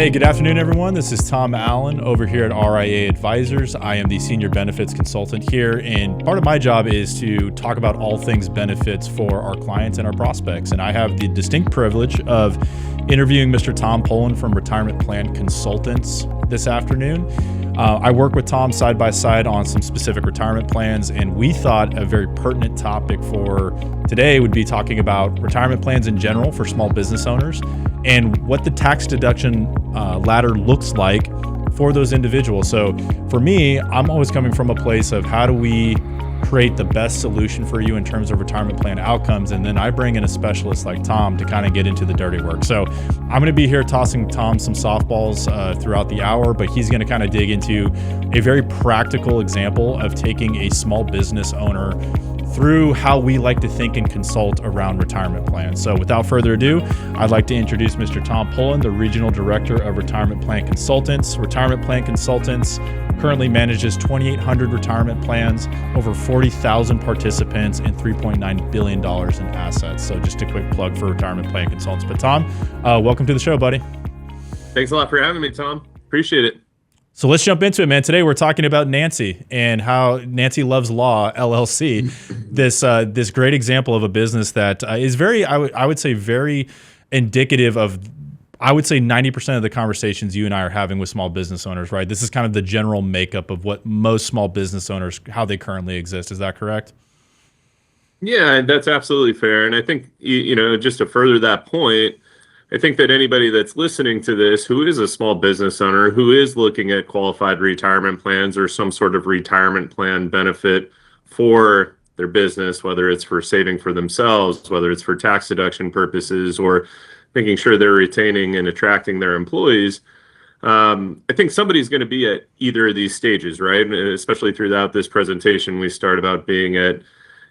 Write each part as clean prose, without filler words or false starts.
Hey, good afternoon, everyone. This is Tom Allen over here at RIA Advisors. I am the senior benefits consultant here, and part of my job is to talk about all things benefits for our clients and our prospects. And I have the distinct privilege of interviewing Mr. Tom Pohlan from Retirement Plan Consultants this afternoon. I work with Tom side by side on some specific retirement plans, and we thought a very pertinent topic for today would be talking about retirement plans in general for small business owners and what the tax deduction ladder looks like for those individuals. So for me, I'm always coming from a place of how do we create the best solution for you in terms of retirement plan outcomes, and then I bring in a specialist like Tom to kind of get into the dirty work. So I'm going to be here tossing Tom some softballs throughout the hour, but he's going to kind of dig into a very practical example of taking a small business owner through how we like to think and consult around retirement plans. So without further ado, I'd like to introduce Mr. Tom Pohlan, the Regional Director of Retirement Plan Consultants. Retirement Plan Consultants currently manages 2,800 retirement plans, over 40,000 participants, and $3.9 billion in assets. So just a quick plug for Retirement Plan Consultants. But Tom, welcome to the show, buddy. Thanks a lot for having me, Tom. Appreciate it. So let's jump into it, man. Today we're talking about Nancy and how Nancy Loves Law LLC, this great example of a business that is very, I would say, very indicative of, I would say 90% of the conversations you and I are having with small business owners, right? This is kind of the general makeup of what most small business owners, how they currently exist. Is that correct? Yeah, that's absolutely fair. And I think, just to further that point, I think that anybody that's listening to this who is a small business owner, who is looking at qualified retirement plans or some sort of retirement plan benefit for their business, whether it's for saving for themselves, whether it's for tax deduction purposes, or making sure they're retaining and attracting their employees, I think somebody's going to be at either of these stages, right? And especially throughout this presentation, we start about being at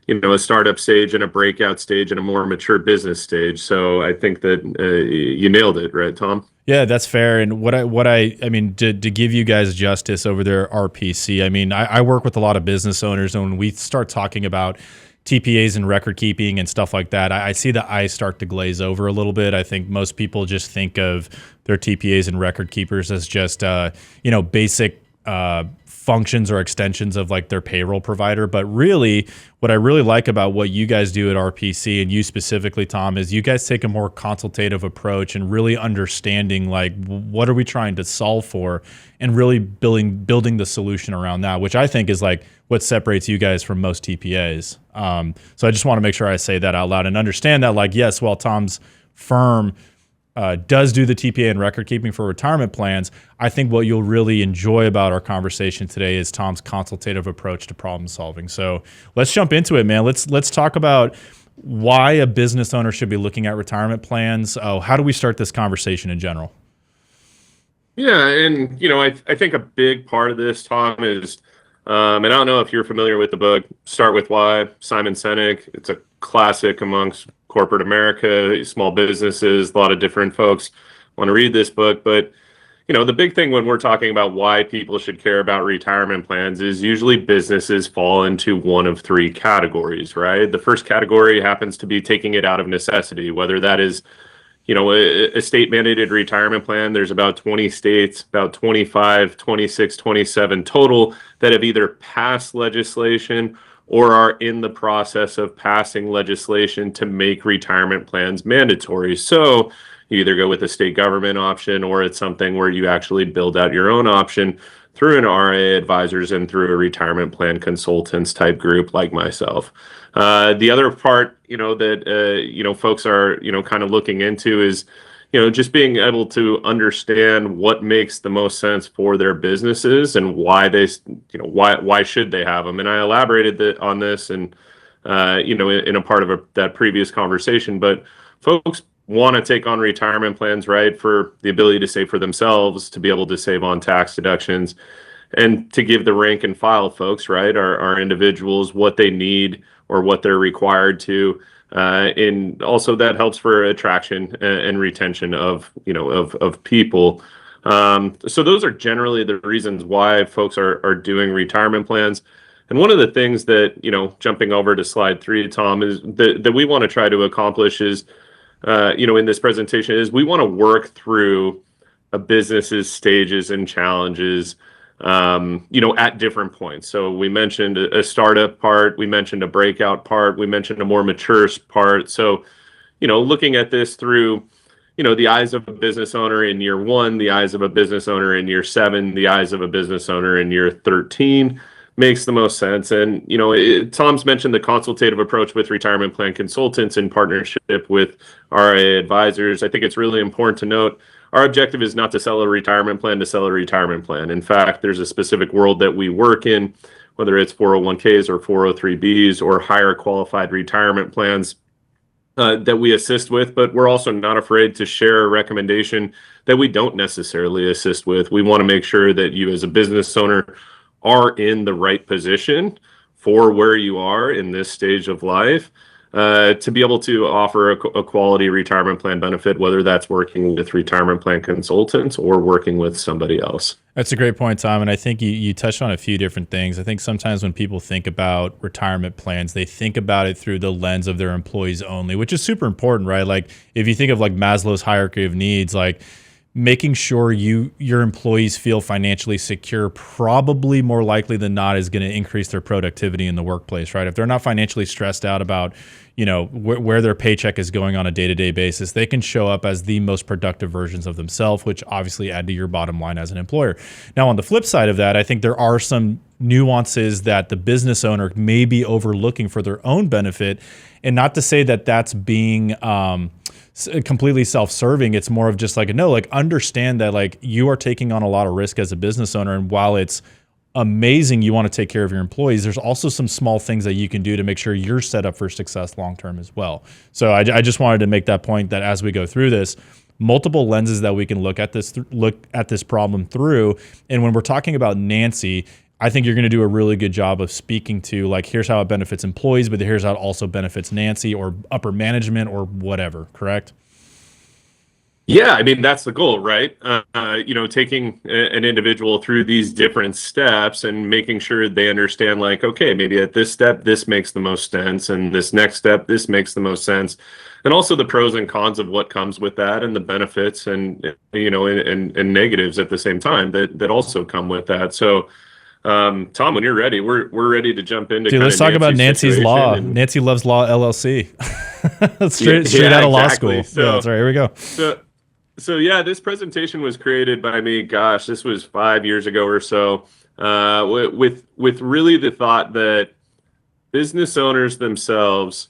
a startup stage and a breakout stage and a more mature business stage. So I think that you nailed it, right, Tom? Yeah, that's fair. And what I mean, to give you guys justice over there, RPC, I mean, I work with a lot of business owners, and when we start talking about TPAs and record keeping and stuff like that, I see the eyes start to glaze over a little bit. I think most people just think of their TPAs and record keepers as just, basic functions or extensions of like their payroll provider. But really, what I really like about what you guys do at RPC, and you specifically, Tom, is you guys take a more consultative approach and really understanding like what are we trying to solve for, and really building the solution around that, which I think is like what separates you guys from most TPAs. So I just want to make sure I say that out loud and understand that, like, yes, while Tom's firm does do the TPA and record keeping for retirement plans, I think what you'll really enjoy about our conversation today is Tom's consultative approach to problem solving. So let's jump into it, man. Let's talk about why a business owner should be looking at retirement plans. How do we start this conversation in general? Yeah, and I think a big part of this, Tom, is, and I don't know if you're familiar with the book Start With Why, Simon Sinek. It's a classic amongst corporate America, small businesses. A lot of different folks want to read this book. But, the big thing when we're talking about why people should care about retirement plans is usually businesses fall into one of three categories, right? The first category happens to be taking it out of necessity, whether that is a state mandated retirement plan. There's about 20 states, about 25, 26, 27 total that have either passed legislation or are in the process of passing legislation to make retirement plans mandatory. So you either go with a state government option, or it's something where you actually build out your own option through an RIA Advisors and through a retirement plan consultants type group like myself. The other part, that folks are, kind of looking into is, just being able to understand what makes the most sense for their businesses and why they, why should they have them. And I elaborated on this and, in a part of that previous conversation, but folks want to take on retirement plans, right, for the ability to save for themselves, to be able to save on tax deductions, and to give the rank and file folks, right, our individuals, what they need or what they're required to. And also that helps for attraction and retention of people. So those are generally the reasons why folks are doing retirement plans. And one of the things that, jumping over to slide 3, Tom, is that we want to try to accomplish is, in this presentation is we want to work through a business's stages and challenges, at different points. So we mentioned a startup part, we mentioned a breakout part, we mentioned a more mature part. So, looking at this through, the eyes of a business owner in year one, the eyes of a business owner in year seven, the eyes of a business owner in year 13 makes the most sense. And, Tom's mentioned the consultative approach with retirement plan consultants in partnership with RIA Advisors. I think it's really important to note our objective is not to sell a retirement plan to sell a retirement plan. In fact, there's a specific world that we work in, whether it's 401ks or 403bs or higher qualified retirement plans that we assist with, but we're also not afraid to share a recommendation that we don't necessarily assist with. We want to make sure that you as a business owner are in the right position for where you are in this stage of life to be able to offer a quality retirement plan benefit, whether that's working with retirement plan consultants or working with somebody else. That's a great point, Tom. And I think you touched on a few different things. I think sometimes when people think about retirement plans, they think about it through the lens of their employees only, which is super important, right? Like if you think of like Maslow's hierarchy of needs, like making sure your employees feel financially secure, probably more likely than not is going to increase their productivity in the workplace, right? If they're not financially stressed out about, where their paycheck is going on a day-to-day basis, they can show up as the most productive versions of themselves, which obviously add to your bottom line as an employer. Now, on the flip side of that, I think there are some nuances that the business owner may be overlooking for their own benefit, and not to say that that's being completely self-serving. It's more of just like, no, like understand that like you are taking on a lot of risk as a business owner. And while it's amazing you want to take care of your employees, there's also some small things that you can do to make sure you're set up for success long-term as well. So I just wanted to make that point that as we go through this, multiple lenses that we can look at this problem through. And when we're talking about Nancy, I think you're going to do a really good job of speaking to like, here's how it benefits employees, but here's how it also benefits Nancy or upper management or whatever, correct? Yeah, I mean, that's the goal, right? Taking an individual through these different steps and making sure they understand like, okay, maybe at this step, this makes the most sense. And this next step, this makes the most sense. And also the pros and cons of what comes with that and the benefits and and negatives at the same time that also come with that. So, Tom, when you're ready, we're ready to jump into. Dude, let's talk about Nancy's Law. Nancy Loves Law LLC. straight out of law school. So, yeah, that's right. Here we go. So yeah, this presentation was created by me. Gosh, this was 5 years ago or so. With really the thought that business owners themselves,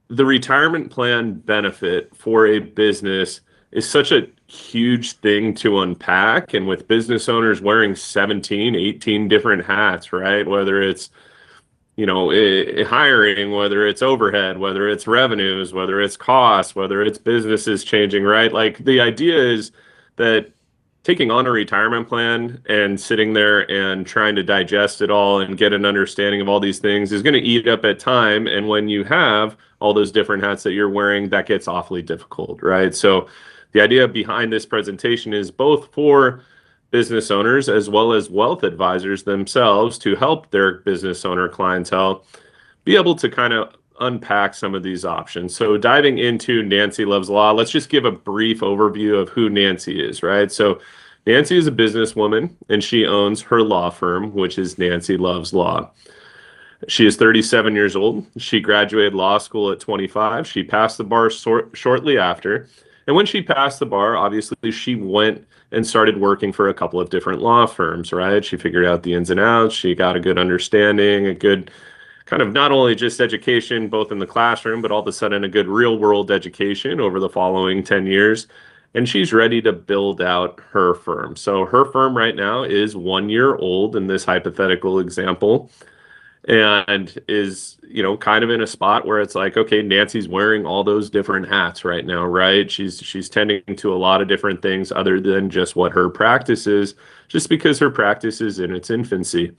the retirement plan benefit for a business is such a huge thing to unpack. And with business owners wearing 17, 18 different hats, right? Whether it's, hiring, whether it's overhead, whether it's revenues, whether it's costs, whether it's businesses changing, right? Like the idea is that taking on a retirement plan and sitting there and trying to digest it all and get an understanding of all these things is going to eat up at time. And when you have all those different hats that you're wearing, that gets awfully difficult, right? So the idea behind this presentation is both for business owners as well as wealth advisors themselves to help their business owner clientele be able to kind of unpack some of these options. So diving into Nancy Loves Law, let's just give a brief overview of who Nancy is, right? So Nancy is a businesswoman and she owns her law firm, which is Nancy Loves Law. She is 37 years old. She graduated law school at 25. She passed the bar shortly after. And when she passed the bar, obviously she went and started working for a couple of different law firms, right? She figured out the ins and outs. She got a good understanding, a good kind of not only just education, both in the classroom, but all of a sudden a good real world education over the following 10 years. And she's ready to build out her firm. So her firm right now is 1 year old in this hypothetical example, and is, kind of in a spot where it's like, okay, Nancy's wearing all those different hats right now, right? She's tending to a lot of different things other than just what her practice is, just because her practice is in its infancy.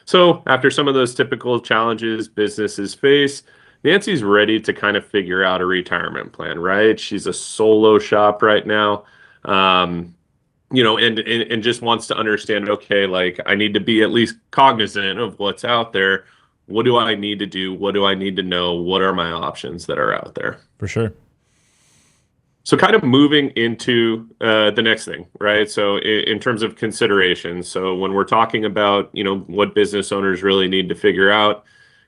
So after some of those typical challenges businesses face, Nancy's ready to kind of figure out a retirement plan, right? She's a solo shop right now. And just wants to understand, okay, like I need to be at least cognizant of what's out there. What do I need to do? What do I need to know? What are my options that are out there? For sure. So kind of moving into the next thing, right? So in terms of considerations, so when we're talking about, what business owners really need to figure out,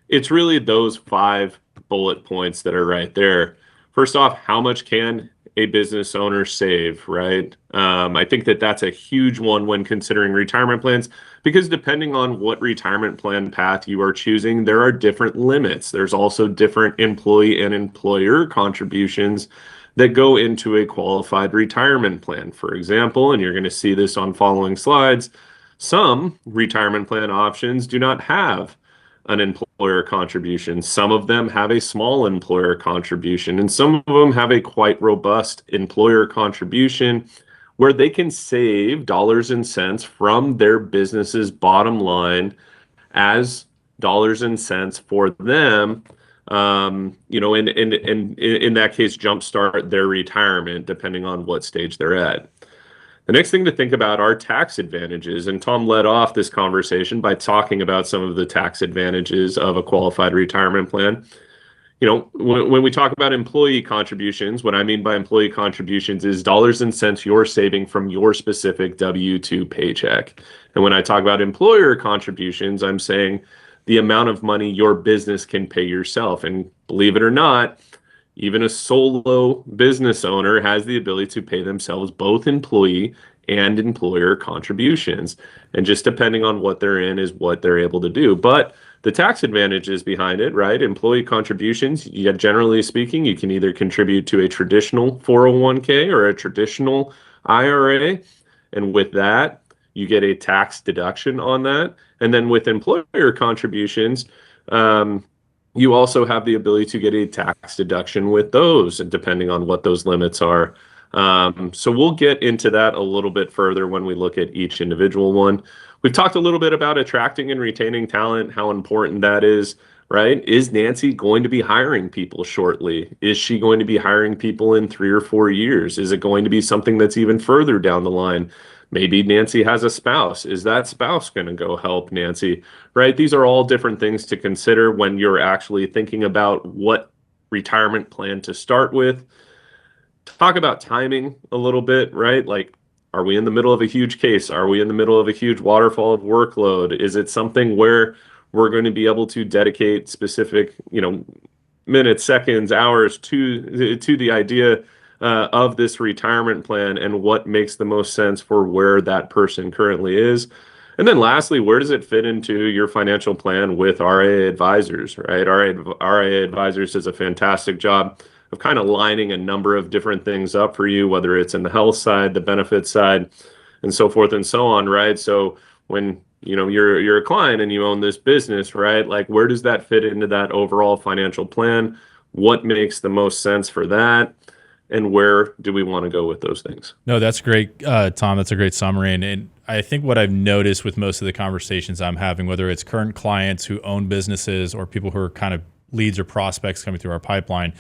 it's really those 5 bullet points that are right there. First off, how much can a business owner save, right? I think that that's a huge one when considering retirement plans, because depending on what retirement plan path you are choosing, there are different limits. There's also different employee and employer contributions that go into a qualified retirement plan. For example, and you're going to see this on following slides, some retirement plan options do not have an employer contribution. Some of them have a small employer contribution, and some of them have a quite robust employer contribution where they can save dollars and cents from their business's bottom line as dollars and cents for them. In that case, jumpstart their retirement depending on what stage they're at. The next thing to think about are tax advantages. And Tom led off this conversation by talking about some of the tax advantages of a qualified retirement plan. When we talk about employee contributions, what I mean by employee contributions is dollars and cents you're saving from your specific W-2 paycheck. And when I talk about employer contributions, I'm saying the amount of money your business can pay yourself. And believe it or not, even a solo business owner has the ability to pay themselves both employee and employer contributions. And just depending on what they're in is what they're able to do. But the tax advantages behind it, right? Employee contributions, generally speaking, you can either contribute to a traditional 401k or a traditional IRA. And with that, you get a tax deduction on that. And then with employer contributions, you also have the ability to get a tax deduction with those, and depending on what those limits are. So we'll get into that a little bit further when we look at each individual one. We've talked a little bit about attracting and retaining talent, how important that is, right? Is Nancy going to be hiring people shortly? Is she going to be hiring people in 3 or 4 years? Is it going to be something that's even further down the line? Maybe Nancy has a spouse. Is that spouse going to go help Nancy, right? These are all different things to consider when you're actually thinking about what retirement plan to start with. Talk about timing a little bit, right? Like, are we in the middle of a huge case? Are we in the middle of a huge waterfall of workload? Is it something where we're going to be able to dedicate specific, minutes, seconds, hours to the idea of this retirement plan and what makes the most sense for where that person currently is? And then lastly, where does it fit into your financial plan with RIA Advisors, right? RIA Advisors does a fantastic job of kind of lining a number of different things up for you, whether it's in the health side, the benefits side, and so forth and so on, right? So when you're a client and you own this business, right? Like, where does that fit into that overall financial plan? What makes the most sense for that? And where do we want to go with those things? No, that's great, Tom. That's a great summary. And I think what I've noticed with most of the conversations I'm having, whether it's current clients who own businesses or people who are kind of leads or prospects coming through our pipeline,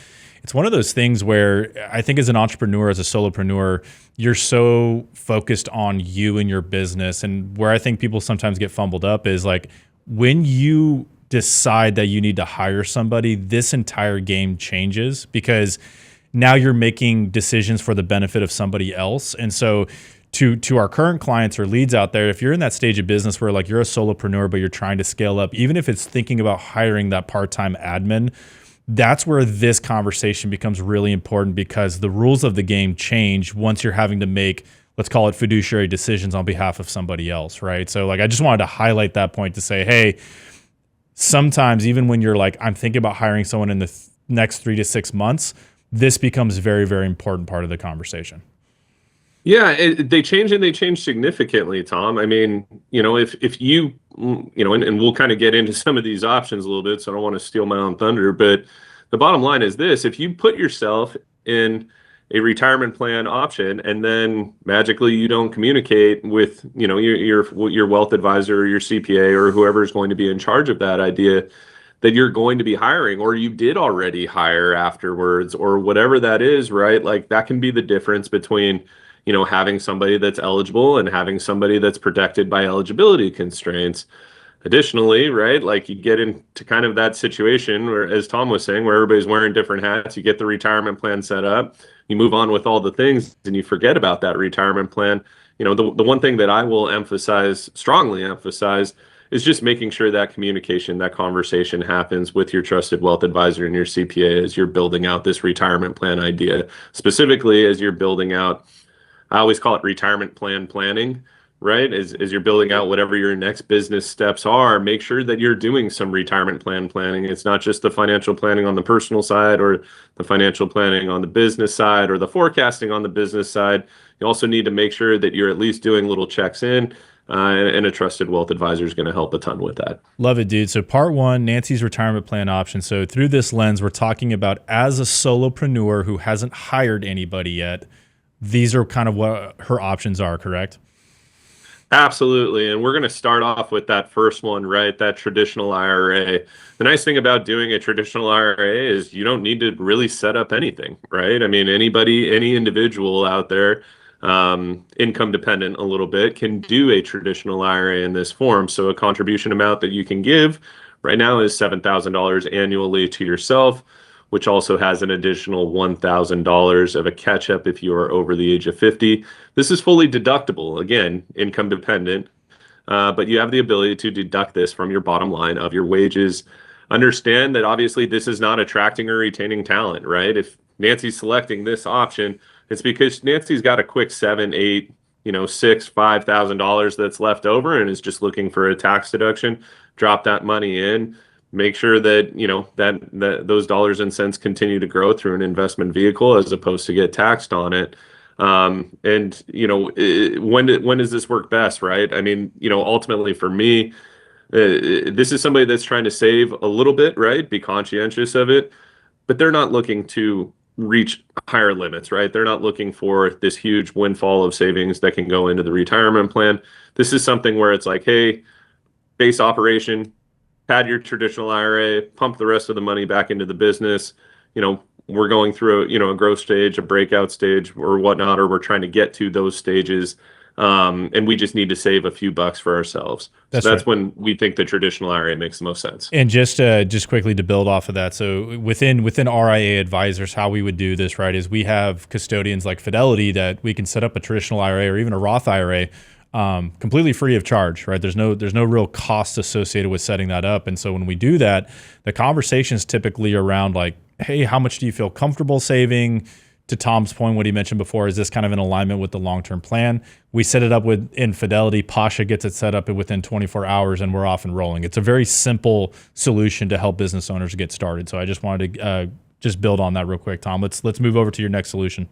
it's one of those things where I think as an entrepreneur, as a solopreneur, you're so focused on you and your business. And where I think people sometimes get fumbled up is like when you decide that you need to hire somebody, this entire game changes because now you're making decisions for the benefit of somebody else. And so to our current clients or leads out there, if you're in that stage of business where like you're a solopreneur, but you're trying to scale up, even if it's thinking about hiring that part-time admin, that's where this conversation becomes really important because the rules of the game change once you're having to make, let's call it fiduciary decisions on behalf of somebody else, right? So like, I just wanted to highlight that point to say, hey, sometimes even when you're like, I'm thinking about hiring someone in the next 3 to 6 months, this becomes a very, very important part of the conversation. Yeah, they change and they change significantly, Tom. I mean, if you, and we'll kind of get into some of these options a little bit, so I don't want to steal my own thunder, but the bottom line is this: if you put yourself in a retirement plan option and then magically you don't communicate with, your wealth advisor or your CPA or whoever is going to be in charge of that idea that you're going to be hiring, or you did already hire afterwards, or whatever that is, right? Like, that can be the difference between having somebody that's eligible and having somebody that's protected by eligibility constraints. Additionally, right, like you get into kind of that situation where, as Tom was saying, where everybody's wearing different hats, you get the retirement plan set up, you move on with all the things, and you forget about that retirement plan. The one thing that I will emphasize, strongly emphasize, is just making sure that communication, that conversation happens with your trusted wealth advisor and your CPA as you're building out this retirement plan idea. Specifically, as you're building out, I always call it retirement plan planning, right? As you're building out whatever your next business steps are, make sure that you're doing some retirement plan planning. It's not just the financial planning on the personal side or the financial planning on the business side or the forecasting on the business side. You also need to make sure that you're at least doing little checks in, and a trusted wealth advisor is going to help a ton with that. Love it, dude. So part one, Nancy's retirement plan option. So through this lens, we're talking about as a solopreneur who hasn't hired anybody yet, these are kind of what her options are, correct? Absolutely. And we're going to start off with that first one, right? That traditional IRA. The nice thing about doing a traditional IRA is you don't need to really set up anything, right? I mean, anybody, any individual out there, income dependent a little bit, can do a traditional IRA in this form. So a contribution amount that you can give right now is $7,000 annually to yourself, which also has an additional $1,000 of a catch up if you are over the age of 50. This is fully deductible, again, income dependent, but you have the ability to deduct this from your bottom line of your wages. Understand that obviously this is not attracting or retaining talent, right? If Nancy's selecting this option, it's because Nancy's got a quick 7, 8, $5,000 that's left over and is just looking for a tax deduction. Drop that money in. Make sure that that those dollars and cents continue to grow through an investment vehicle as opposed to get taxed on it. When does this work best, right? I mean, ultimately for me, this is somebody that's trying to save a little bit, right? Be conscientious of it, but they're not looking to reach higher limits, right? They're not looking for this huge windfall of savings that can go into the retirement plan. This is something where it's like, hey, base operation, pad your traditional IRA, pump the rest of the money back into the business. We're going through a growth stage, a breakout stage or whatnot, or we're trying to get to those stages. And we just need to save a few bucks for ourselves. That's right. When we think the traditional IRA makes the most sense. And just quickly to build off of that, so within RIA Advisors, how we would do this, right, is we have custodians like Fidelity that we can set up a traditional IRA or even a Roth IRA completely free of charge, right? There's no real cost associated with setting that up. And so when we do that, the conversation is typically around like, hey, how much do you feel comfortable saving? To Tom's point, what he mentioned before, is this kind of in alignment with the long-term plan? We set it up with Fidelity. Pasha gets it set up within 24 hours and we're off and rolling. It's a very simple solution to help business owners get started. So I just wanted to just build on that real quick, Tom. Let's move over to your next solution.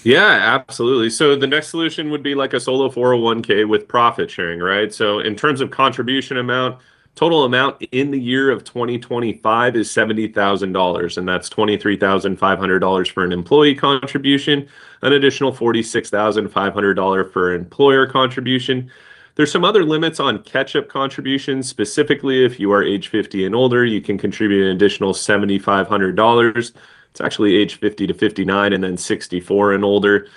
Yeah, absolutely. So the next solution would be like a solo 401k with profit sharing, right? So in terms of contribution amount, total amount in the year of 2025 is $70,000, and that's $23,500 for an employee contribution, an additional $46,500 for an employer contribution. There's some other limits on catch-up contributions. Specifically, if you are age 50 and older, you can contribute an additional $7,500. It's actually age 50 to 59 and then 64 and older.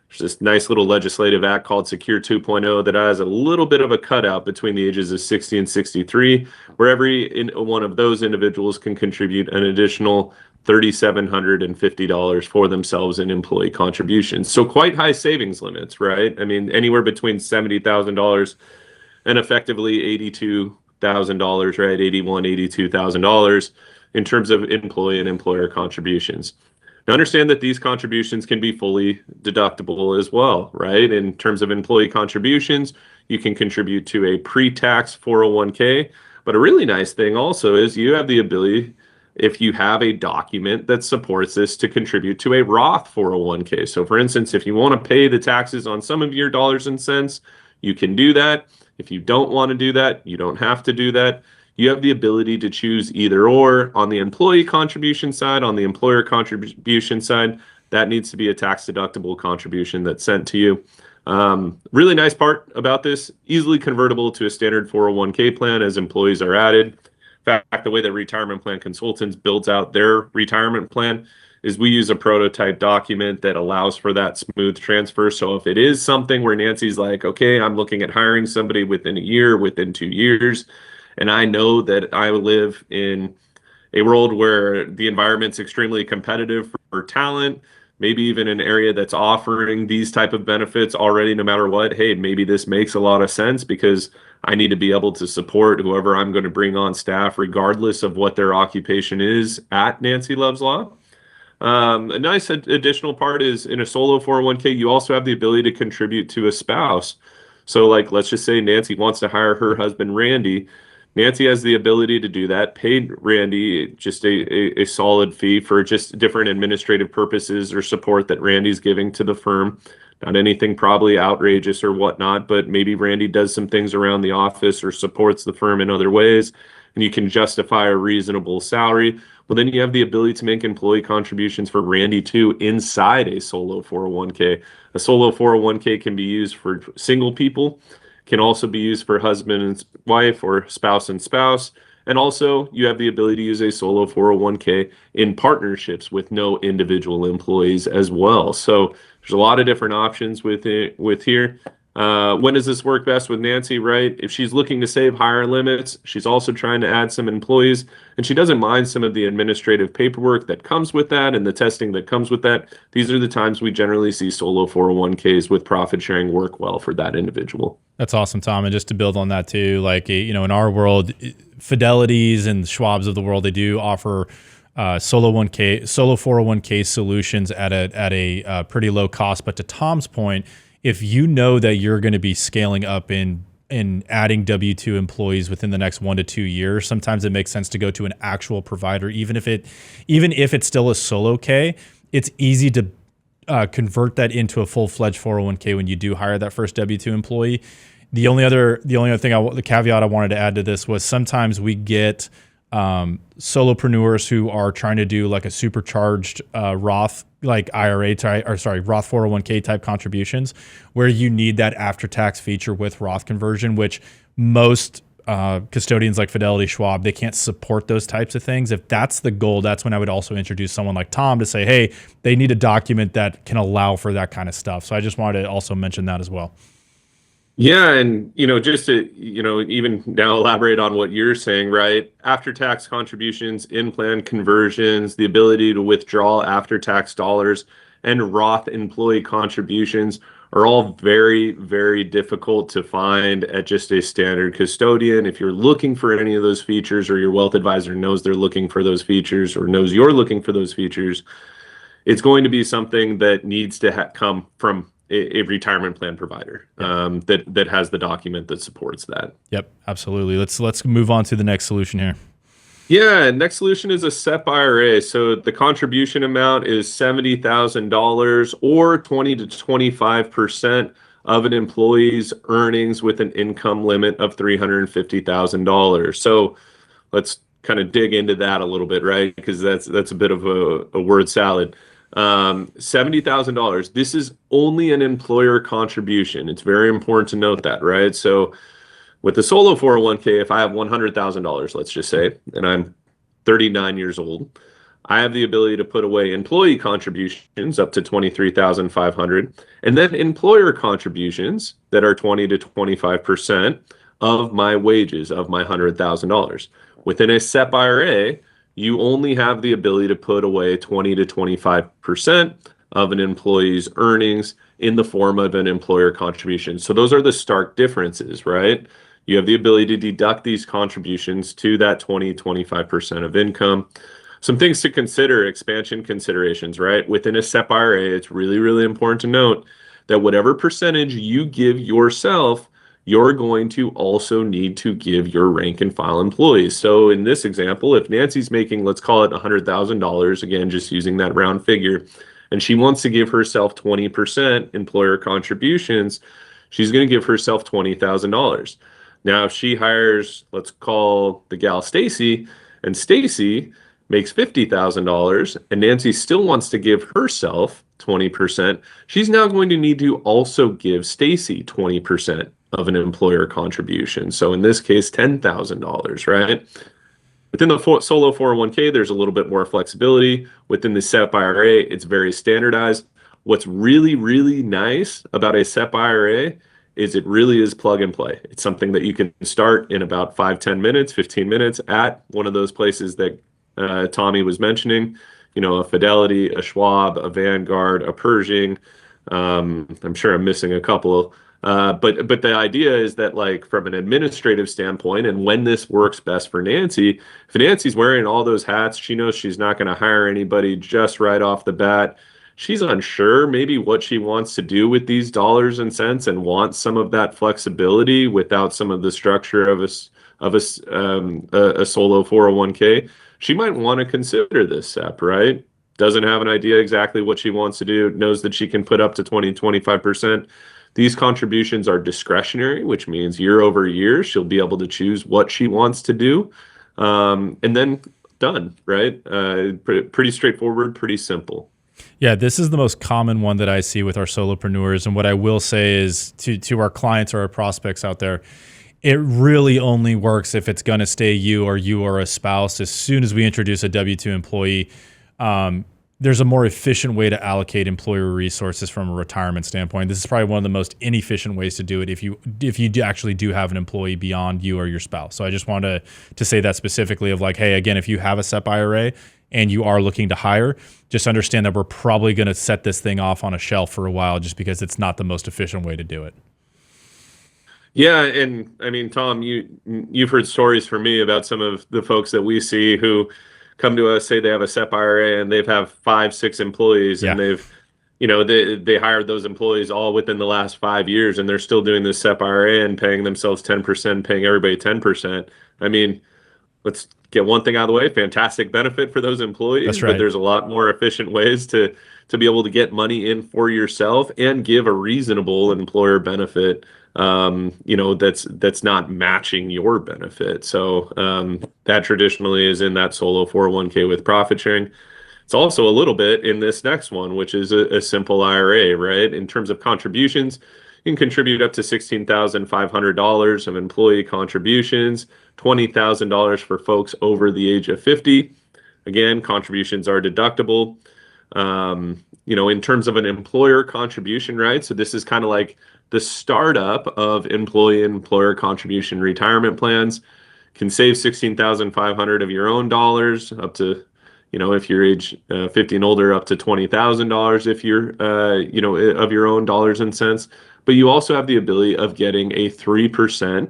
There's this nice little legislative act called Secure 2.0 that has a little bit of a cutout between the ages of 60 and 63, where every one of those individuals can contribute an additional $3,750 for themselves in employee contributions. So quite high savings limits, right? I mean, anywhere between $70,000 and effectively $82,000, right? $82,000 in terms of employee and employer contributions. Now, understand that these contributions can be fully deductible as well, right? In terms of employee contributions, you can contribute to a pre-tax 401k. But a really nice thing also is you have the ability, if you have a document that supports this, to contribute to a Roth 401k. So for instance, if you want to pay the taxes on some of your dollars and cents, you can do that. If you don't want to do that, you don't have to do that. You have the ability to choose either or. On the employee contribution side, on the employer contribution side, that needs to be a tax deductible contribution that's sent to you. Really nice part about this, easily convertible to a standard 401k plan as employees are added. In fact, the way that retirement plan consultants builds out their retirement plan is we use a prototype document that allows for that smooth transfer. So if it is something where Nancy's like, okay, I'm looking at hiring somebody within a year, within 2 years, and I know that I live in a world where the environment's extremely competitive for talent, maybe even an area that's offering these type of benefits already, no matter what, hey, maybe this makes a lot of sense because I need to be able to support whoever I'm going to bring on staff, regardless of what their occupation is at Nancy Loves Law. A nice additional part is in a solo 401k, you also have the ability to contribute to a spouse. So, like, let's just say Nancy wants to hire her husband, Randy. Nancy has the ability to do that, paid Randy just a solid fee for just different administrative purposes or support that Randy's giving to the firm. Not anything probably outrageous or whatnot, but maybe Randy does some things around the office or supports the firm in other ways, and you can justify a reasonable salary. Well, then you have the ability to make employee contributions for Randy too inside a solo 401k. A solo 401k can be used for single people, can also be used for husband and wife or spouse and spouse. And also you have the ability to use a solo 401k in partnerships with no individual employees as well. So there's a lot of different options with here. When does this work best with Nancy, right? If she's looking to save higher limits, she's also trying to add some employees, and she doesn't mind some of the administrative paperwork that comes with that and the testing that comes with that. These are the times we generally see solo 401ks with profit sharing work well for that individual. That's awesome, Tom. And just to build on that too, like, in our world, Fidelities and Schwab's of the world, they do offer solo 401k solutions at a pretty low cost. But to Tom's point, if you know that you're going to be scaling up in adding W-2 employees within the next 1 to 2 years, sometimes it makes sense to go to an actual provider, even if it's still a solo K. It's easy to convert that into a full-fledged 401k when you do hire that first W-2 employee. The only other thing, the caveat I wanted to add to this was sometimes we get solopreneurs who are trying to do like a supercharged Roth like IRA Roth 401k type contributions, where you need that after-tax feature with Roth conversion, which most custodians like Fidelity, Schwab, they can't support those types of things. If that's the goal, that's when I would also introduce someone like Tom to say, hey, they need a document that can allow for that kind of stuff. So I just wanted to also mention that as well. Yeah, and just to even now elaborate on what you're saying, right? After-tax contributions, in-plan conversions, the ability to withdraw after-tax dollars, and Roth employee contributions are all very, very difficult to find at just a standard custodian. If you're looking for any of those features, or your wealth advisor knows they're looking for those features, or knows you're looking for those features, it's going to be something that needs to come from a retirement plan provider that has the document that supports that. Yep, absolutely. Let's move on to the next solution here. Yeah, next solution is a SEP IRA. So the contribution amount is $70,000 or 20 to 25% of an employee's earnings with an income limit of $350,000. So let's kind of dig into that a little bit, right? Because that's a bit of a word salad. $70,000. This is only an employer contribution. It's very important to note that, right? So with the solo 401k, if I have $100,000, let's just say, and I'm 39 years old, I have the ability to put away employee contributions up to $23,500, and then employer contributions that are 20 to 25% of my wages of my $100,000. Within a SEP IRA, you only have the ability to put away 20 to 25% of an employee's earnings in the form of an employer contribution. So those are the stark differences, right? You have the ability to deduct these contributions to that 20, 25% of income. Some things to consider, expansion considerations, right? Within a SEP IRA, it's really, really important to note that whatever percentage you give yourself, you're going to also need to give your rank and file employees. So in this example, if Nancy's making, let's call it $100,000, again, just using that round figure, and she wants to give herself 20% employer contributions, she's going to give herself $20,000. Now, if she hires, let's call the gal Stacy, and Stacy makes $50,000, and Nancy still wants to give herself 20%, she's now going to need to also give Stacy 20% of an employer contribution. So in this case, $10,000, right? Within the solo 401k, there's a little bit more flexibility. Within the SEP IRA, it's very standardized. What's really, really nice about a SEP IRA is it really is plug and play. It's something that you can start in about 5, 10 minutes, 15 minutes at one of those places that Tommy was mentioning, a Fidelity, a Schwab, a Vanguard, a Pershing. I'm sure I'm missing a couple. But the idea is that, like, from an administrative standpoint, and when this works best for Nancy, if Nancy's wearing all those hats, she knows she's not going to hire anybody just right off the bat. She's unsure maybe what she wants to do with these dollars and cents and wants some of that flexibility without some of the structure of a solo 401k. She might want to consider this SEP, right? Doesn't have an idea exactly what she wants to do, knows that she can put up to 20, 25%. These contributions are discretionary, which means year over year, she'll be able to choose what she wants to do. And then done, right? Pretty straightforward, pretty simple. Yeah, this is the most common one that I see with our solopreneurs. And what I will say is to our clients or our prospects out there, it really only works if it's going to stay you or a spouse. As soon as we introduce a W-2 employee, there's a more efficient way to allocate employer resources from a retirement standpoint. This is probably one of the most inefficient ways to do it if you actually do have an employee beyond you or your spouse. So I just wanted to say that specifically of like, hey, again, if you have a SEP IRA and you are looking to hire, just understand that we're probably going to set this thing off on a shelf for a while just because it's not the most efficient way to do it. Yeah, and I mean, Tom, you've heard stories from me about some of the folks that we see who come to us, say they have a SEP IRA and they've have 5, 6 employees, and they've, they hired those employees all within the last 5 years, and they're still doing this SEP IRA and paying themselves 10%, paying everybody 10%. I mean, let's get one thing out of the way. Fantastic benefit for those employees. That's right. But there's a lot more efficient ways to be able to get money in for yourself and give a reasonable employer benefit, that's not matching your benefit. So that traditionally is in that solo 401k with profit sharing. It's also a little bit in this next one, which is a simple IRA, right? In terms of contributions, you can contribute up to $16,500 of employee contributions, $20,000 for folks over the age of 50. Again, contributions are deductible. In terms of an employer contribution, right? So this is kind of like the startup of employer contribution retirement plans. Can save $16,500 of your own dollars, up to, if you're age 50 and older, up to $20,000 if you're, of your own dollars and cents. But you also have the ability of getting a 3%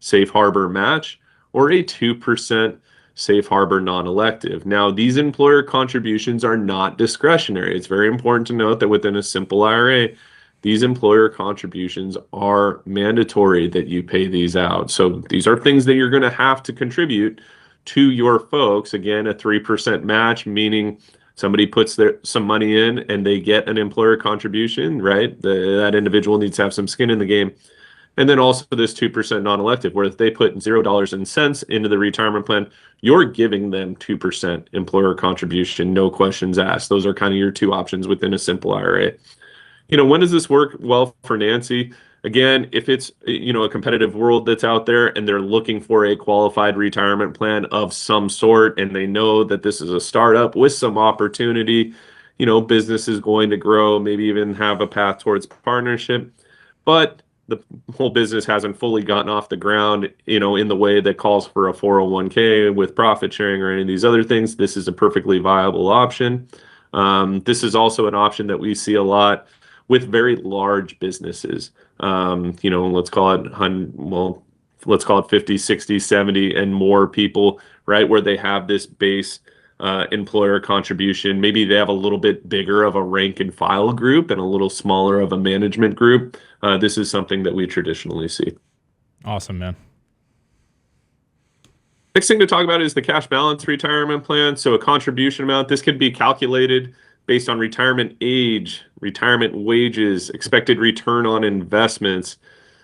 safe harbor match or a 2% safe harbor non-elective. Now, these employer contributions are not discretionary. It's very important to note that within a simple IRA, these employer contributions are mandatory that you pay these out. So these are things that you're going to have to contribute to your folks. Again, a 3% match, meaning somebody puts some money in and they get an employer contribution, right? That individual needs to have some skin in the game. And then also this 2% non-elective, where if they put $0 and cents into the retirement plan, you're giving them 2% employer contribution, no questions asked. Those are kind of your two options within a simple IRA. When does this work well for Nancy? Again, if it's, a competitive world that's out there and they're looking for a qualified retirement plan of some sort, and they know that this is a startup with some opportunity, business is going to grow, maybe even have a path towards partnership, but the whole business hasn't fully gotten off the ground, in the way that calls for a 401k with profit sharing or any of these other things. This is a perfectly viable option. This is also an option that we see a lot with very large businesses. Let's call it 50, 60, 70 and more people, right? Where they have this base employer contribution. Maybe they have a little bit bigger of a rank and file group and a little smaller of a management group. This is something that we traditionally see. Awesome, man. Next thing to talk about is the cash balance retirement plan. So a contribution amount, this could be calculated based on retirement age, retirement wages, expected return on investments.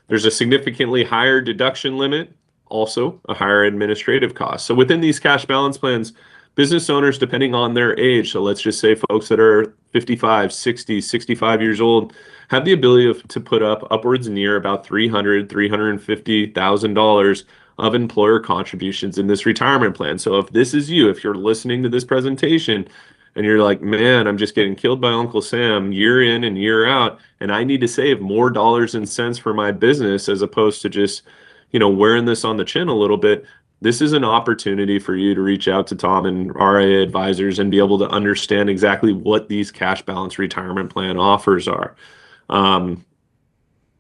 There's a significantly higher deduction limit, also a higher administrative cost. So within these cash balance plans, business owners, depending on their age, so let's just say folks that are 55, 60, 65 years old, have the ability to put up upwards near about $350,000 of employer contributions in this retirement plan. So if this is you, if you're listening to this presentation and you're like, man, I'm just getting killed by Uncle Sam year in and year out, and I need to save more dollars and cents for my business as opposed to just, wearing this on the chin a little bit, this is an opportunity for you to reach out to Tom and RIA Advisors and be able to understand exactly what these cash balance retirement plan offers are.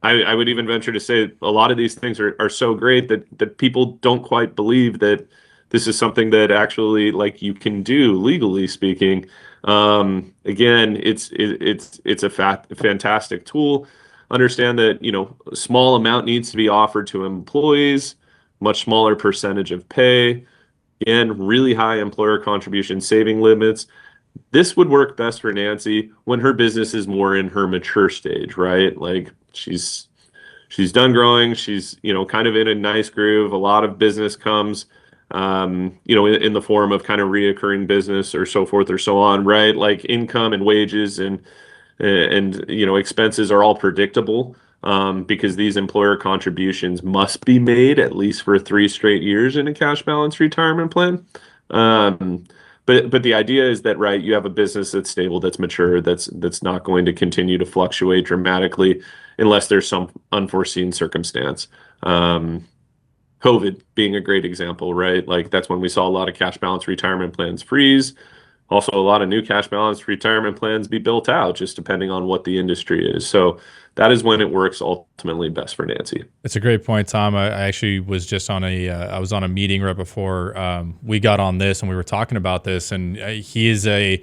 I would even venture to say a lot of these things are so great that people don't quite believe that this is something that actually like you can do legally speaking. Again, it's a fantastic tool. Understand that a small amount needs to be offered to employees, much smaller percentage of pay. Again, really high employer contribution saving limits. This would work best for Nancy when her business is more in her mature stage, right? Like she's done growing. She's, kind of in a nice groove. A lot of business comes, in the form of kind of reoccurring business or so forth or so on, right? Like income and wages and expenses are all predictable, because these employer contributions must be made at least for 3 straight years in a cash balance retirement plan. But the idea is that, right, you have a business that's stable, that's mature, that's not going to continue to fluctuate dramatically unless there's some unforeseen circumstance. COVID being a great example, right? Like that's when we saw a lot of cash balance retirement plans freeze. Also, a lot of new cash balance retirement plans be built out, just depending on what the industry is. So that is when it works ultimately best for Nancy. It's a great point, Tom. I actually was just on I was on a meeting right before we got on this, and we were talking about this. And he is a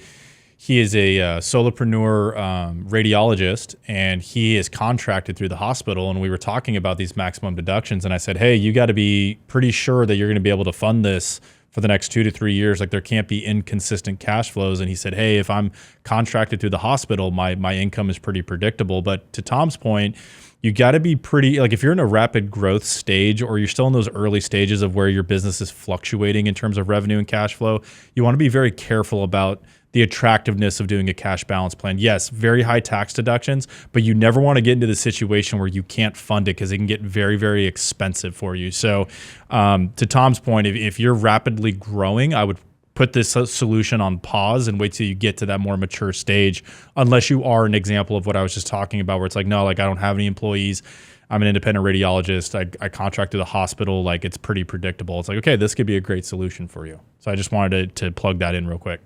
solopreneur radiologist, and he is contracted through the hospital. And we were talking about these maximum deductions, and I said, hey, you got to be pretty sure that you're going to be able to fund this for the next 2 to 3 years. Like there can't be inconsistent cash flows. And he said, hey, if I'm contracted through the hospital, my income is pretty predictable. But to Tom's point, you got to be pretty, like if you're in a rapid growth stage or you're still in those early stages of where your business is fluctuating in terms of revenue and cash flow, you want to be very careful about the attractiveness of doing a cash balance plan. Yes, very high tax deductions, but you never want to get into the situation where you can't fund it because it can get very, very expensive for you. So to Tom's point, if you're rapidly growing, I would put this solution on pause and wait till you get to that more mature stage, unless you are an example of what I was just talking about, where it's like, no, like I don't have any employees. I'm an independent radiologist. I contract to the hospital. Like it's pretty predictable. It's like, okay, this could be a great solution for you. So I just wanted to plug that in real quick.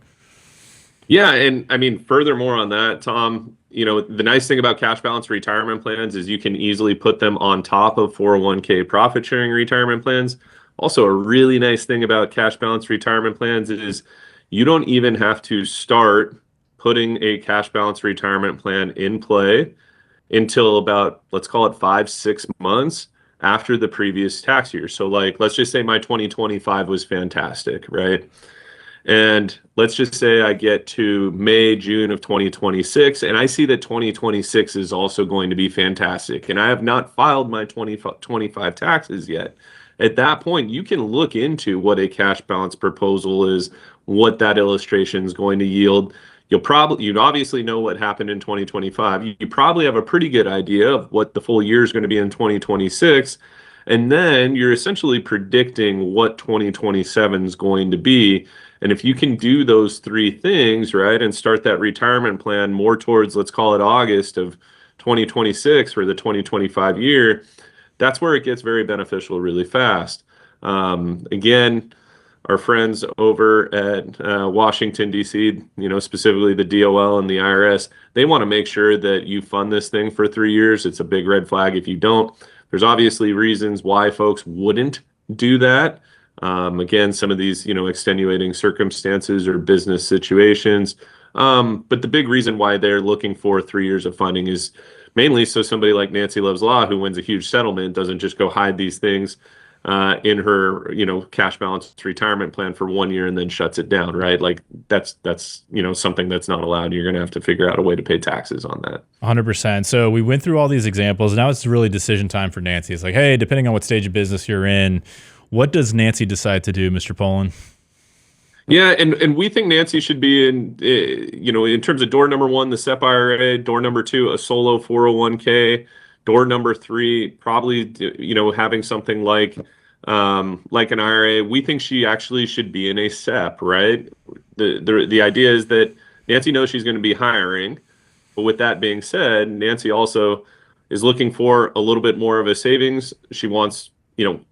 Yeah, and I mean, furthermore on that, Tom, the nice thing about cash balance retirement plans is you can easily put them on top of 401k profit sharing retirement plans. Also, a really nice thing about cash balance retirement plans is you don't even have to start putting a cash balance retirement plan in play until about, let's call it 5-6 months after the previous tax year. So like, let's just say my 2025 was fantastic, right? And let's just say I get to May, June of 2026, and I see that 2026 is also going to be fantastic. And I have not filed my 2025 taxes yet. At that point, you can look into what a cash balance proposal is, what that illustration is going to yield. You'd obviously know what happened in 2025. You probably have a pretty good idea of what the full year is going to be in 2026. And then you're essentially predicting what 2027 is going to be. And if you can do those 3 things, right, and start that retirement plan more towards, let's call it August of 2026 for the 2025 year, that's where it gets very beneficial really fast. Again, our friends over at Washington, D.C., specifically the DOL and the IRS, they want to make sure that you fund this thing for 3 years. It's a big red flag if you don't. There's obviously reasons why folks wouldn't do that. Again, some of these, extenuating circumstances or business situations. But the big reason why they're looking for 3 years of funding is mainly so somebody like Nancy Loves Law, who wins a huge settlement, doesn't just go hide these things in her, cash balance retirement plan for 1 year and then shuts it down, right? Like that's something that's not allowed. You're going to have to figure out a way to pay taxes on that. 100%. So we went through all these examples. Now it's really decision time for Nancy. It's like, hey, depending on what stage of business you're in, what does Nancy decide to do, Mr. Pohlan? Yeah, and we think Nancy should be in terms of door number 1, the SEP IRA, door number 2, a solo 401k, door number 3, probably, having something like like an IRA, we think she actually should be in a SEP, right? The idea is that Nancy knows she's going to be hiring, but with that being said, Nancy also is looking for a little bit more of a savings. She wants,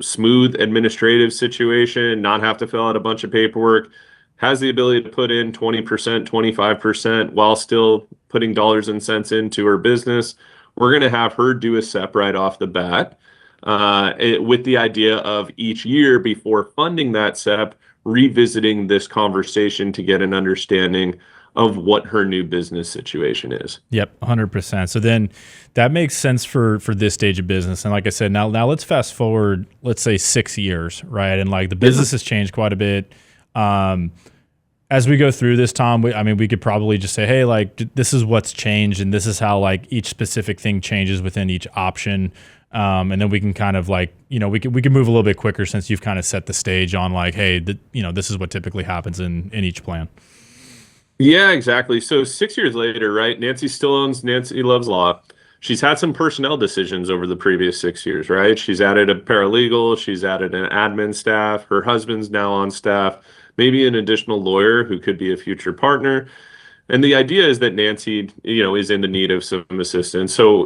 smooth administrative situation, not have to fill out a bunch of paperwork, has the ability to put in 20%, 25% while still putting dollars and cents into her business. We're going to have her do a SEP right off the bat, with the idea of each year before funding that SEP, revisiting this conversation to get an understanding of what her new business situation is. Yep, 100%. So then that makes sense for this stage of business. And like I said, now let's fast forward, let's say 6 years, right? And like the business has changed quite a bit. As we go through this, Tom, we could probably just say, hey, like this is what's changed, and this is how like each specific thing changes within each option. And then we can kind of like, we can move a little bit quicker since you've kind of set the stage on like, hey, this is what typically happens in each plan. Yeah, exactly. So 6 years later, right? Nancy still owns Nancy Loves Law. She's had some personnel decisions over the previous 6 years, right? She's added a paralegal. She's added an admin staff. Her husband's now on staff, maybe an additional lawyer who could be a future partner. And the idea is that Nancy, is in the need of some assistance. So,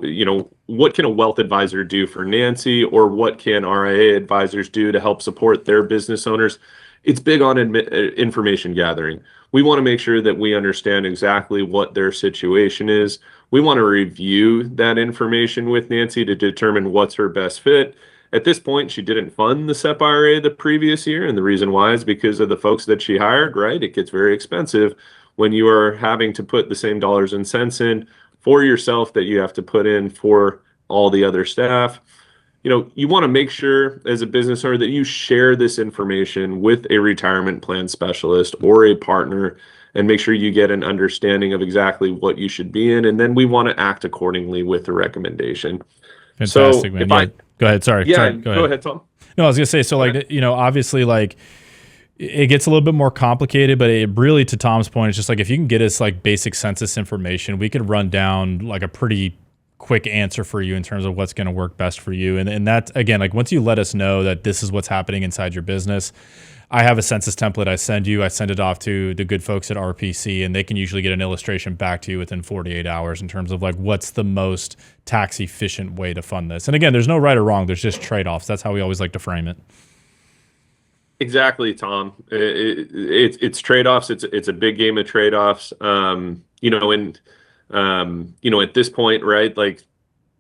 what can a wealth advisor do for Nancy, or what can RIA advisors do to help support their business owners? It's big on information gathering. We want to make sure that we understand exactly what their situation is. We want to review that information with Nancy to determine what's her best fit. At this point, she didn't fund the SEP IRA the previous year, and the reason why is because of the folks that she hired, right? It gets very expensive when you are having to put the same dollars and cents in for yourself that you have to put in for all the other staff. You want to make sure as a business owner that you share this information with a retirement plan specialist or a partner and make sure you get an understanding of exactly what you should be in. And then we want to act accordingly with the recommendation. Fantastic, man. Yeah. Go ahead. Sorry. Go ahead, Tom. No, I was going to say, so like, obviously like it gets a little bit more complicated, but it really, to Tom's point, it's just like, if you can get us like basic census information, we could run down like a pretty quick answer for you in terms of what's going to work best for you. And that, again, like once you let us know that this is what's happening inside your business, I have a census template I send it off to the good folks at RPC, and they can usually get an illustration back to you within 48 hours in terms of like what's the most tax efficient way to fund this. And again, there's no right or wrong. There's just trade-offs. That's how we always like to frame it. Exactly, Tom. It's trade-offs. It's a big game of trade-offs. At this point, right, like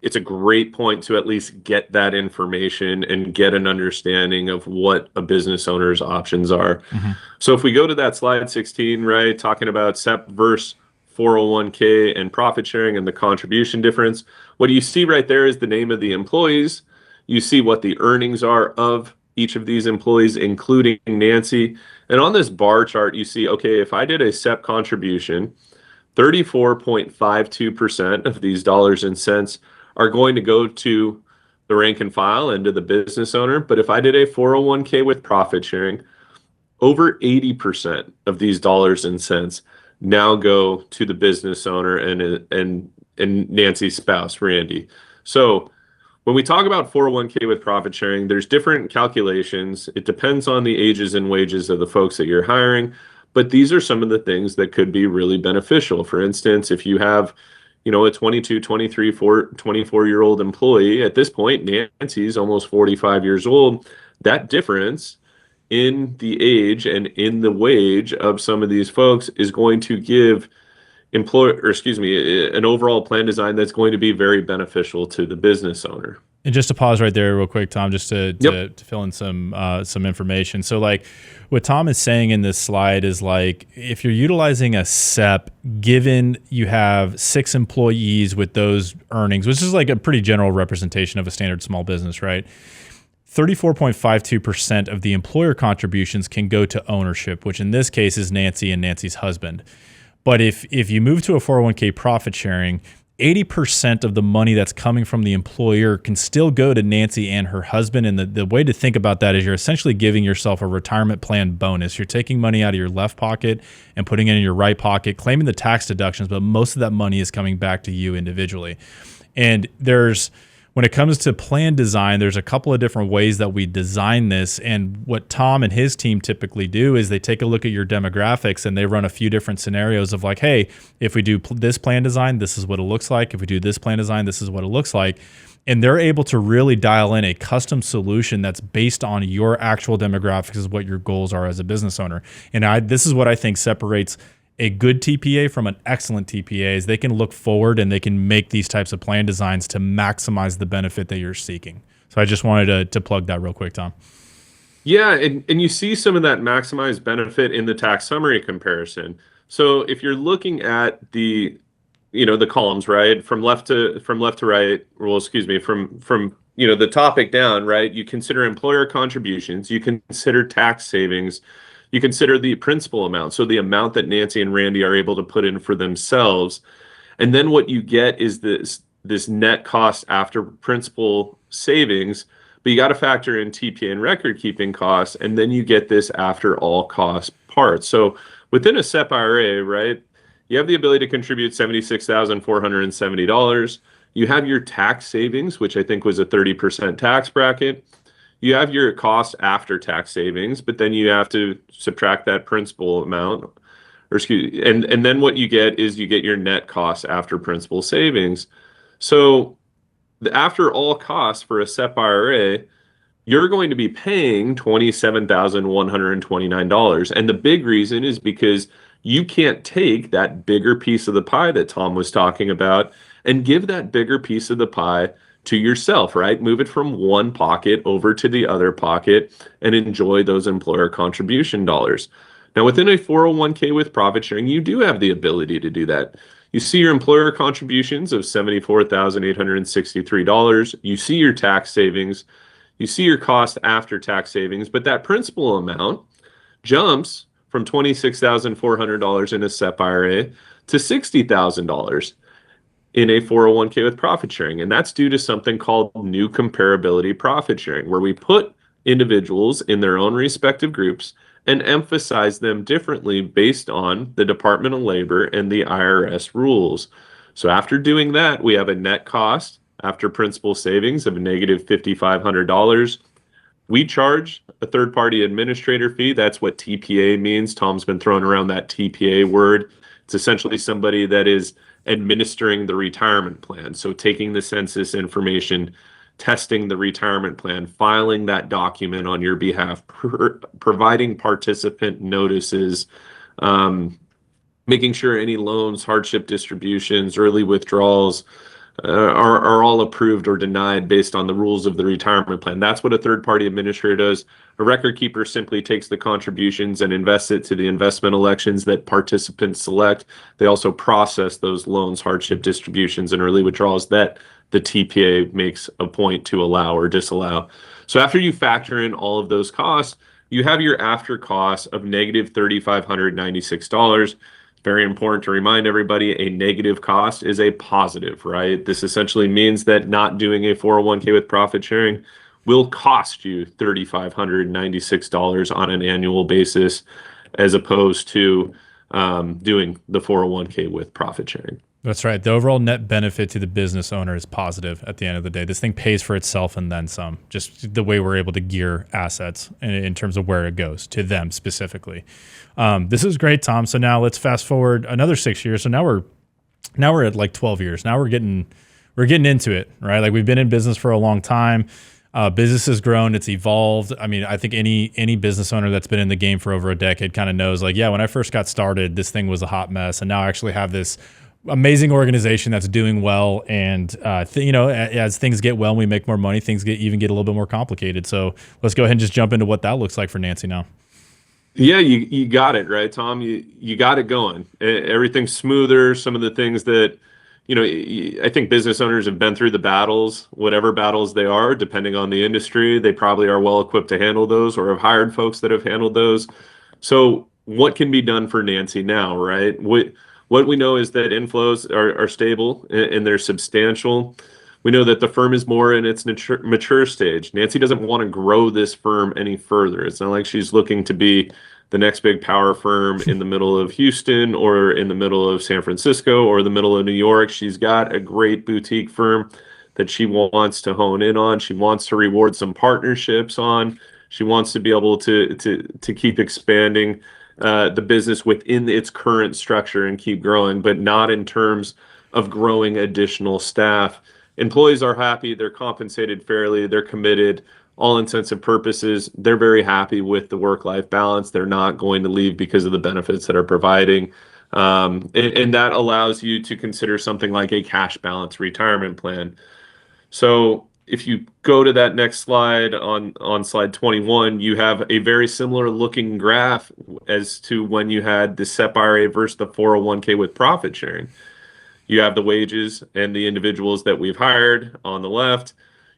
it's a great point to at least get that information and get an understanding of what a business owner's options are. Mm-hmm. So if we go to that slide 16, right, talking about SEP versus 401k and profit sharing and the contribution difference, what you see right there is the name of the employees. You see what the earnings are of each of these employees, including Nancy. And on this bar chart, you see, okay, if I did a SEP contribution, 34.52% of these dollars and cents are going to go to the rank and file and to the business owner. But if I did a 401k with profit sharing, over 80% of these dollars and cents now go to the business owner and Nancy's spouse, Randy. So when we talk about 401k with profit sharing, there's different calculations. It depends on the ages and wages of the folks that you're hiring. But these are some of the things that could be really beneficial. For instance, if you have, a 22, 23, 24-year-old employee, at this point, Nancy's almost 45 years old, that difference in the age and in the wage of some of these folks is going to give an overall plan design that's going to be very beneficial to the business owner. And just to pause right there real quick, Tom, just to fill in some information. So like what Tom is saying in this slide is like, if you're utilizing a SEP, given you have 6 employees with those earnings, which is like a pretty general representation of a standard small business, right? 34.52% of the employer contributions can go to ownership, which in this case is Nancy and Nancy's husband. But if you move to a 401k profit sharing, 80% of the money that's coming from the employer can still go to Nancy and her husband. And the way to think about that is you're essentially giving yourself a retirement plan bonus. You're taking money out of your left pocket and putting it in your right pocket, claiming the tax deductions, but most of that money is coming back to you individually. And there's when it comes to plan design, there's a couple of different ways that we design this. And what Tom and his team typically do is they take a look at your demographics and they run a few different scenarios of like, hey, if we do this plan design, this is what it looks like. If we do this plan design, this is what it looks like. And they're able to really dial in a custom solution that's based on your actual demographics, is what your goals are as a business owner. And this is what I think separates a good TPA from an excellent TPA, is they can look forward and they can make these types of plan designs to maximize the benefit that you're seeking. So I just wanted to plug that real quick, Tom. Yeah, and you see some of that maximized benefit in the tax summary comparison. So if you're looking at the columns, right, from left to right, well, excuse me, from the topic down, right, you consider employer contributions, you consider tax savings, you consider the principal amount, so the amount that Nancy and Randy are able to put in for themselves. And then what you get is this net cost after principal savings, but you got to factor in TPA and record keeping costs, and then you get this after all cost part. So within a SEP IRA, right, you have the ability to contribute $76,470. You have your tax savings, which I think was a 30% tax bracket. You have your cost after tax savings, but then you have to subtract that principal amount, and then what you get is you get your net cost after principal savings. So after all costs for a SEP IRA, you're going to be paying $27,129. And the big reason is because you can't take that bigger piece of the pie that Tom was talking about and give that bigger piece of the pie to yourself, right? Move it from one pocket over to the other pocket and enjoy those employer contribution dollars. Now, within a 401k with profit sharing, you do have the ability to do that. You see your employer contributions of $74,863. You see your tax savings. You see your cost after tax savings, but that principal amount jumps from $26,400 in a SEP IRA to $60,000 in a 401k with profit sharing. And that's due to something called new comparability profit sharing, where we put individuals in their own respective groups and emphasize them differently based on the Department of Labor and the IRS rules. So after doing that, we have a net cost after principal savings of negative $5,500. We charge a third-party administrator fee. That's what TPA means. Tom's been throwing around that TPA word. It's essentially somebody that is administering the retirement plan. So taking the census information, testing the retirement plan, filing that document on your behalf, providing participant notices, making sure any loans, hardship distributions, early withdrawals are all approved or denied based on the rules of the retirement plan. That's what a third-party administrator does. A record keeper simply takes the contributions and invests it to the investment elections that participants select. They also process those loans, hardship distributions, and early withdrawals that the TPA makes a point to allow or disallow. So after you factor in all of those costs, you have your after costs of negative $3,596. Very important to remind everybody, a negative cost is a positive, right? This essentially means that not doing a 401k with profit sharing will cost you $3,596 on an annual basis, as opposed to doing the 401k with profit sharing. That's right. The overall net benefit to the business owner is positive at the end of the day. This thing pays for itself and then some, just the way we're able to gear assets in terms of where it goes to them specifically. This is great, Tom. So now let's fast forward another 6 years. So now we're at like 12 years. Now we're getting into it, right? Like we've been in business for a long time. Business has grown, it's evolved. I mean, I think any business owner that's been in the game for over a decade kind of knows, like, yeah, when I first got started, this thing was a hot mess. And now I actually have this amazing organization that's doing well. And, as things get well and we make more money, things get a little bit more complicated. So let's go ahead and just jump into what that looks like for Nancy now. Yeah, you got it, right, Tom? You got it going. Everything's smoother. Some of the things that, I think business owners have been through the battles, whatever battles they are, depending on the industry. They probably are well equipped to handle those or have hired folks that have handled those. So what can be done for Nancy now, right? What we know is that inflows are stable and they're substantial. We know that the firm is more in its mature stage. Nancy doesn't want to grow this firm any further. It's not like she's looking to be the next big power firm in the middle of Houston or in the middle of San Francisco or the middle of New York. She's got a great boutique firm that she wants to hone in on. She wants to reward some partnerships on. She wants to be able to keep expanding the business within its current structure and keep growing, but not in terms of growing additional staff. Employees are happy, they're compensated fairly, they're committed, all intents and purposes. They're very happy with the work-life balance. They're not going to leave because of the benefits that are providing. And that allows you to consider something like a cash balance retirement plan. So if you go to that next slide on slide 21, you have a very similar looking graph as to when you had the SEP IRA versus the 401k with profit sharing. You have the wages and the individuals that we've hired on the left.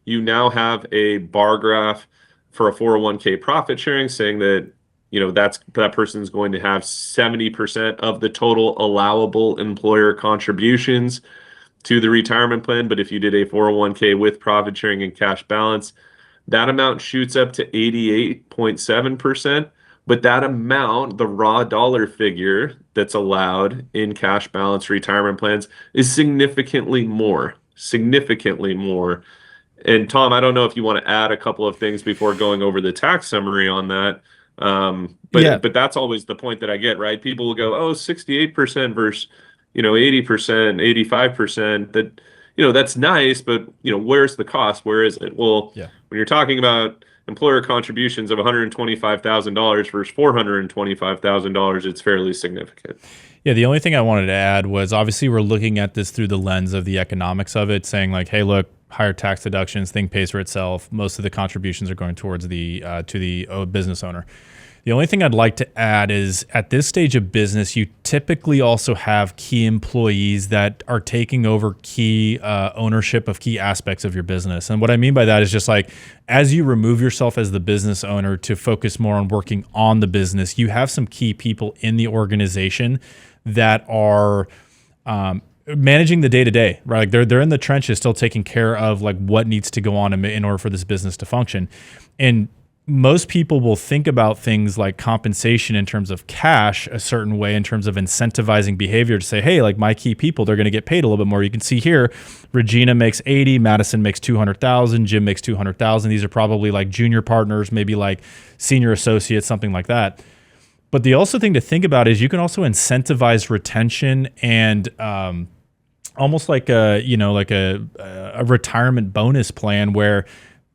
You now have a bar graph for a 401k profit sharing saying that that person's going to have 70% of the total allowable employer contributions to the retirement plan. But if you did a 401k with profit sharing and cash balance, that amount shoots up to 88.7%. But that amount, the raw dollar figure that's allowed in cash balance retirement plans, is significantly more. Significantly more. And Tom, I don't know if you want to add a couple of things before going over the tax summary on that. But that's always the point that I get, right? People will go, oh, 68% versus 80%, 85%. That's nice, but where's the cost? Where is it? Well, when you're talking about employer contributions of $125,000 versus $425,000, it's fairly significant. Yeah, the only thing I wanted to add was obviously we're looking at this through the lens of the economics of it, saying like, hey, look, higher tax deductions, thing pays for itself. Most of the contributions are going towards the business owner. The only thing I'd like to add is at this stage of business, you typically also have key employees that are taking over key ownership of key aspects of your business. And what I mean by that is just like, as you remove yourself as the business owner to focus more on working on the business, you have some key people in the organization that are managing the day-to-day, right? Like they're in the trenches still taking care of like what needs to go on in order for this business to function. And most people will think about things like compensation in terms of cash a certain way, in terms of incentivizing behavior to say, hey, like my key people, they're going to get paid a little bit more. You can see here, Regina makes 80, Madison makes 200,000, Jim makes 200,000. These are probably like junior partners, maybe like senior associates, something like that. But the also thing to think about is you can also incentivize retention and almost like a retirement bonus plan where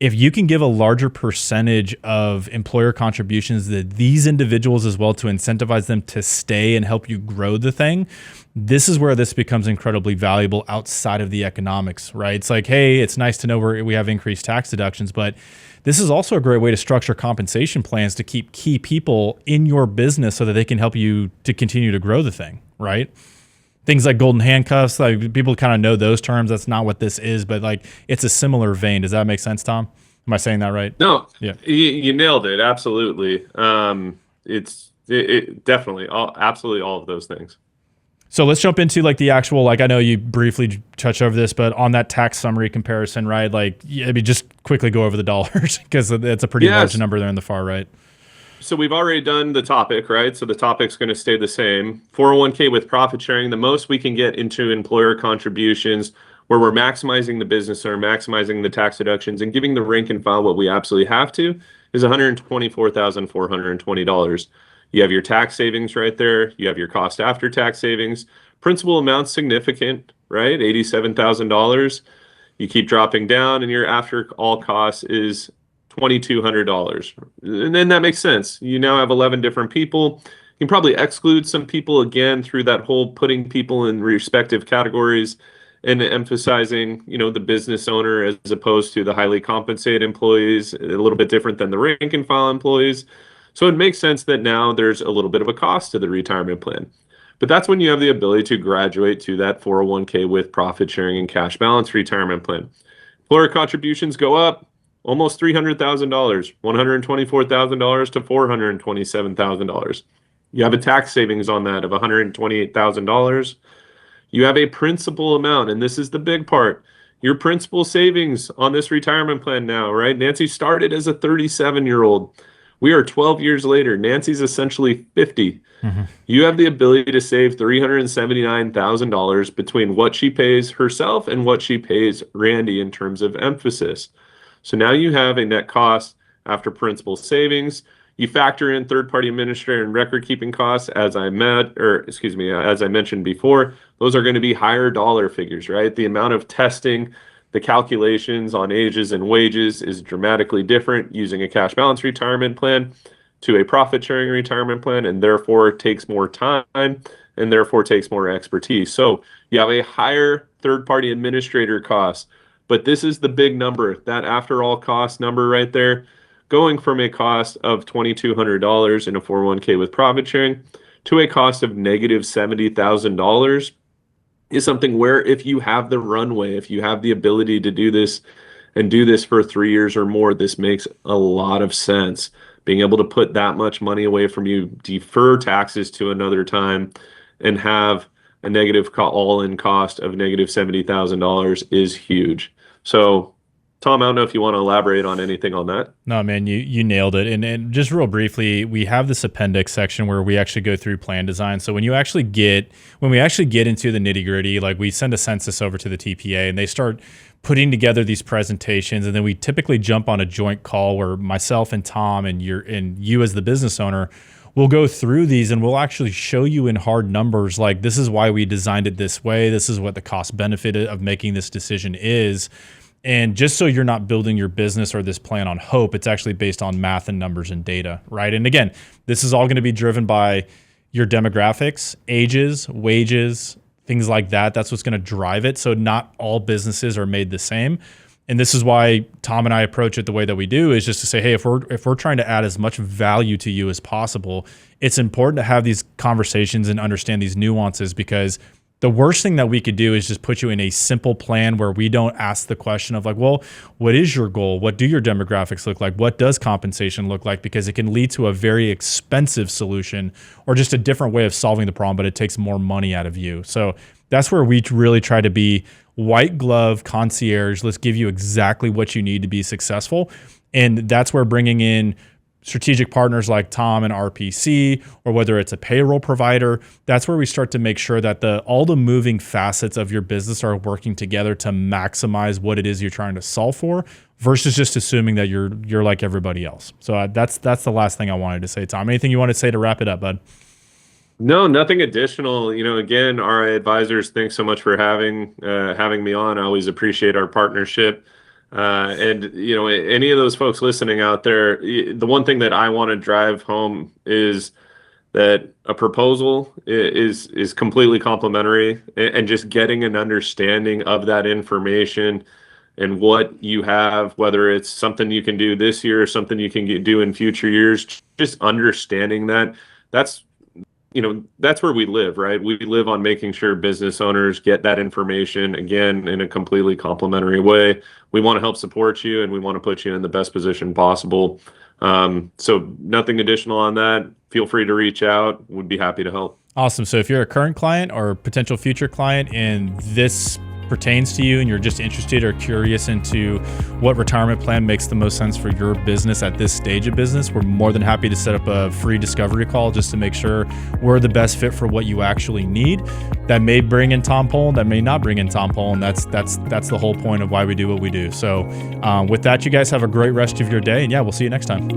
if you can give a larger percentage of employer contributions to these individuals as well to incentivize them to stay and help you grow the thing, this is where this becomes incredibly valuable outside of the economics, right? It's like, hey, it's nice to know we have increased tax deductions, but this is also a great way to structure compensation plans to keep key people in your business so that they can help you to continue to grow the thing, right? Things like golden handcuffs, like people kind of know those terms. That's not what this is, but like it's a similar vein. Does that make sense, Tom? Am I saying that right? No, yeah, you nailed it. Absolutely. It's definitely absolutely all of those things. So let's jump into like the actual, like I know you briefly touched over this, but on that tax summary comparison, right? Like, I mean, just quickly go over the dollars because it's a pretty large number there in the far right. So we've already done the topic, right? So the topic's going to stay the same. 401k with profit sharing, the most we can get into employer contributions where we're maximizing the business or maximizing the tax deductions and giving the rank and file what we absolutely have to is $124,420. You have your tax savings right there. You have your cost after tax savings. Principal amount significant, right? $87,000. You keep dropping down and your after all costs is $2,200. And then that makes sense. You now have 11 different people. You can probably exclude some people again through that whole putting people in respective categories and emphasizing, the business owner as opposed to the highly compensated employees, a little bit different than the rank and file employees. So it makes sense that now there's a little bit of a cost to the retirement plan. But that's when you have the ability to graduate to that 401k with profit sharing and cash balance retirement plan. Employer contributions go up almost $300,000, $124,000 to $427,000. You have a tax savings on that of $128,000. You have a principal amount, and this is the big part. Your principal savings on this retirement plan now, right? Nancy started as a 37-year-old. We are 12 years later. Nancy's essentially 50. Mm-hmm. You have the ability to save $379,000 between what she pays herself and what she pays Randy in terms of emphasis. So now you have a net cost after principal savings. You factor in third-party administrator and record-keeping costs, as I mentioned before. Those are going to be higher dollar figures, right? The amount of testing, the calculations on ages and wages is dramatically different using a cash balance retirement plan to a profit-sharing retirement plan, and therefore takes more time and therefore takes more expertise. So you have a higher third-party administrator cost, but this is the big number, that after-all cost number right there, going from a cost of $2,200 in a 401k with profit sharing to a cost of negative $70,000 is something where if you have the runway, if you have the ability to do this and do this for 3 years or more, this makes a lot of sense. Being able to put that much money away from you, defer taxes to another time, and have a negative all-in cost of negative $70,000 is huge. So, Tom, I don't know if you want to elaborate on anything on that. No, man, you nailed it. And just real briefly, we have this appendix section where we actually go through plan design. So when we actually get into the nitty gritty, like we send a census over to the TPA and they start putting together these presentations, and then we typically jump on a joint call where myself and Tom and you as the business owner will go through these, and we'll actually show you in hard numbers, like this is why we designed it this way. This is what the cost benefit of making this decision is. And just so you're not building your business or this plan on hope, it's actually based on math and numbers and data, right? And again, this is all going to be driven by your demographics, ages, wages, things like that. That's what's going to drive it. So not all businesses are made the same. And this is why Tom and I approach it the way that we do, is just to say, hey, if we're trying to add as much value to you as possible, it's important to have these conversations and understand these nuances, because the worst thing that we could do is just put you in a simple plan where we don't ask the question of like, well, what is your goal? What do your demographics look like? What does compensation look like? Because it can lead to a very expensive solution or just a different way of solving the problem, but it takes more money out of you. So that's where we really try to be white glove concierge. Let's give you exactly what you need to be successful. And that's where bringing in strategic partners like Tom and RPC, or whether it's a payroll provider, that's where we start to make sure that all the moving facets of your business are working together to maximize what it is you're trying to solve for, versus just assuming that you're like everybody else. So that's the last thing I wanted to say. Tom, anything you want to say to wrap it up, bud? No, nothing additional. Again, RIA Advisors, thanks so much for having me on. I always appreciate our partnership. And any of those folks listening out there, the one thing that I want to drive home is that a proposal is completely complimentary, and just getting an understanding of that information and what you have, whether it's something you can do this year or something you can do in future years, just understanding that's where we live, right? We live on making sure business owners get that information, again, in a completely complimentary way. We want to help support you, and we want to put you in the best position possible. So nothing additional on that. Feel free to reach out. We'd be happy to help. Awesome. So if you're a current client or potential future client and this pertains to you and you're just interested or curious into what retirement plan makes the most sense for your business at this stage of business, we're more than happy to set up a free discovery call just to make sure we're the best fit for what you actually need. That may bring in Tom Pohlan, that may not bring in Tom Pohlan. That's the whole point of why we do what we do. So with that, you guys have a great rest of your day, and yeah, we'll see you next time.